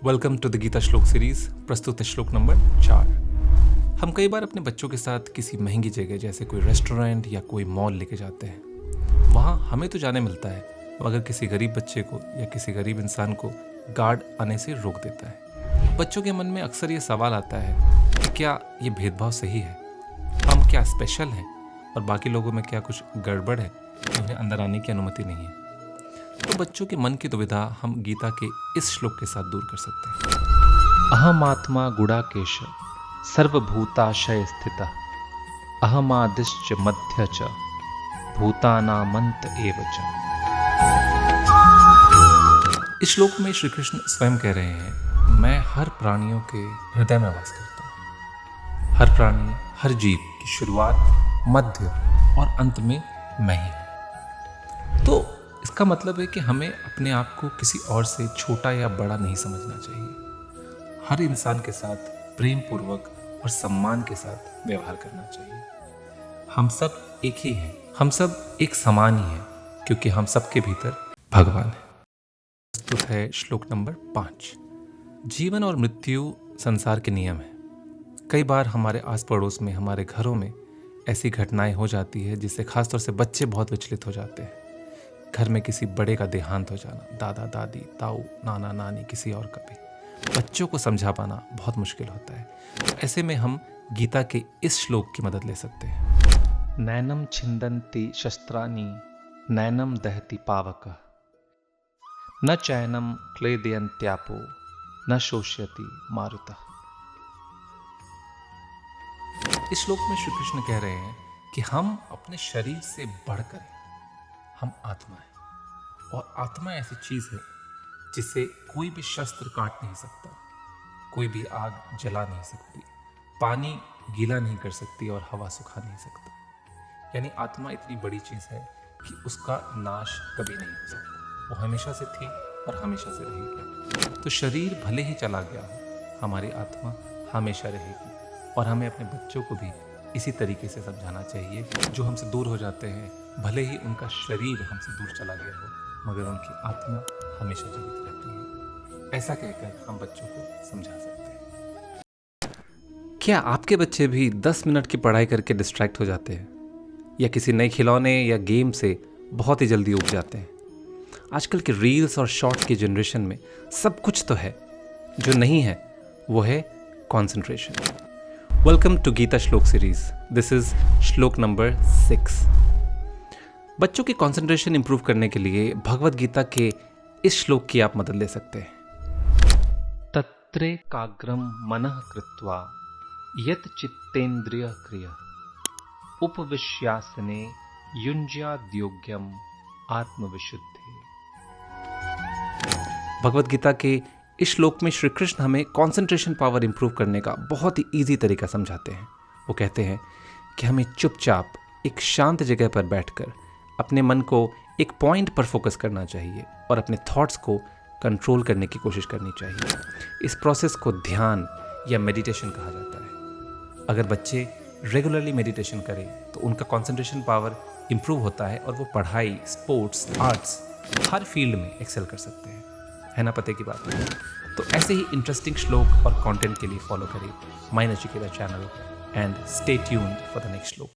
Welcome to the Gita श्लोक series. प्रस्तुत है श्लोक नंबर 4। हम कई बार अपने बच्चों के साथ किसी महंगी जगह जैसे कोई रेस्टोरेंट या कोई मॉल लेके जाते हैं। वहाँ हमें तो जाने मिलता है, मगर किसी गरीब बच्चे को या किसी गरीब इंसान को गार्ड आने से रोक देता है। बच्चों के मन में अक्सर ये सवाल आता है कि क्या ये भेदभाव सही है? हम क्या स्पेशल हैं और बाकी लोगों में क्या कुछ गड़बड़ है, उन्हें अंदर आने की अनुमति नहीं है? तो बच्चों के मन की दुविधा हम गीता के इस श्लोक के साथ दूर कर सकते हैं। अहमात्मा गुडाकेश सर्वभूताशय स्थितः अहमादिश्च मध्य च भूतानामंत एव च। इस श्लोक में श्री कृष्ण स्वयं कह रहे हैं, मैं हर प्राणियों के हृदय में वास करता हूँ। हर प्राणी, हर जीव की शुरुआत, मध्य और अंत में मैं ही हूँ। तो इसका मतलब है कि हमें अपने आप को किसी और से छोटा या बड़ा नहीं समझना चाहिए। हर इंसान के साथ प्रेम पूर्वक और सम्मान के साथ व्यवहार करना चाहिए। हम सब एक ही हैं, हम सब एक समान ही हैं, क्योंकि हम सबके भीतर भगवान है। प्रस्तुत है श्लोक नंबर 5। जीवन और मृत्यु संसार के नियम है। कई बार हमारे आस पड़ोस में, हमारे घरों में ऐसी घटनाएं हो जाती है जिससे खासतौर से बच्चे बहुत विचलित हो जाते हैं। घर में किसी बड़े का देहांत हो जाना, दादा दादी, ताऊ, नाना नानी, किसी और का भी, बच्चों को समझा पाना बहुत मुश्किल होता है। तो ऐसे में हम गीता के इस श्लोक की मदद ले सकते हैं। नैनम छिंदन्ति शस्त्राणि नैनम दहति पावकः न चैनम क्लेदयन्त्यापो न शोष्यति मारुतः। इस श्लोक में श्री कृष्ण कह रहे हैं कि हम अपने शरीर से बढ़कर हैं। हम आत्मा है और आत्मा ऐसी चीज है जिसे कोई भी शस्त्र काट नहीं सकता, कोई भी आग जला नहीं सकती, पानी गीला नहीं कर सकती और हवा सुखा नहीं सकता। यानी आत्मा इतनी बड़ी चीज है कि उसका नाश कभी नहीं हो सकता। वो हमेशा से थी और हमेशा से रहेगी। तो शरीर भले ही चला गया हो, हमारी आत्मा हमेशा रहेगी। और हमें अपने बच्चों को भी इसी तरीके से समझाना चाहिए। जो हमसे दूर हो जाते हैं, भले ही उनका शरीर हमसे दूर चला गया हो, मगर उनकी आत्मा हमेशा जीवित रहती है। ऐसा कहकर हम बच्चों को समझा सकते हैं। क्या आपके बच्चे भी 10 मिनट की पढ़ाई करके डिस्ट्रैक्ट हो जाते हैं या किसी नए खिलौने या गेम से बहुत ही जल्दी उब जाते हैं? आजकल के रील्स और शॉर्ट्स की जनरेशन में सब कुछ तो है, जो नहीं है वो है कॉन्सेंट्रेशन। वेलकम टू गीता श्लोक सीरीज। दिस इज श्लोक नंबर 6। बच्चों की कंसंट्रेशन इंप्रूव करने के लिए भगवत गीता के इस श्लोक की आप मदद ले सकते हैं। तत्रैकाग्रम मनः कृत्वा यत चित्तेन्द्रिय क्रिय उपविश्यासने युञ्ज्याद्योग्यम आत्मविशुद्धि। भगवत गीता के इस श्लोक में श्री कृष्ण हमें कंसंट्रेशन पावर इंप्रूव करने का बहुत ही इजी तरीका समझाते हैं। वो कहते हैं कि हमें चुपचाप एक शांत जगह पर बैठकर अपने मन को एक पॉइंट पर फोकस करना चाहिए और अपने थॉट्स को कंट्रोल करने की कोशिश करनी चाहिए। इस प्रोसेस को ध्यान या मेडिटेशन कहा जाता है। अगर बच्चे रेगुलरली मेडिटेशन करें तो उनका कंसंट्रेशन पावर इंप्रूव होता है और वो पढ़ाई, स्पोर्ट्स, आर्ट्स, हर फील्ड में एक्सेल कर सकते हैं। है ना पते की बात है? तो ऐसे ही इंटरेस्टिंग श्लोक और कंटेंट के लिए फॉलो करिए my educator channel and stay tuned for the next श्लोक।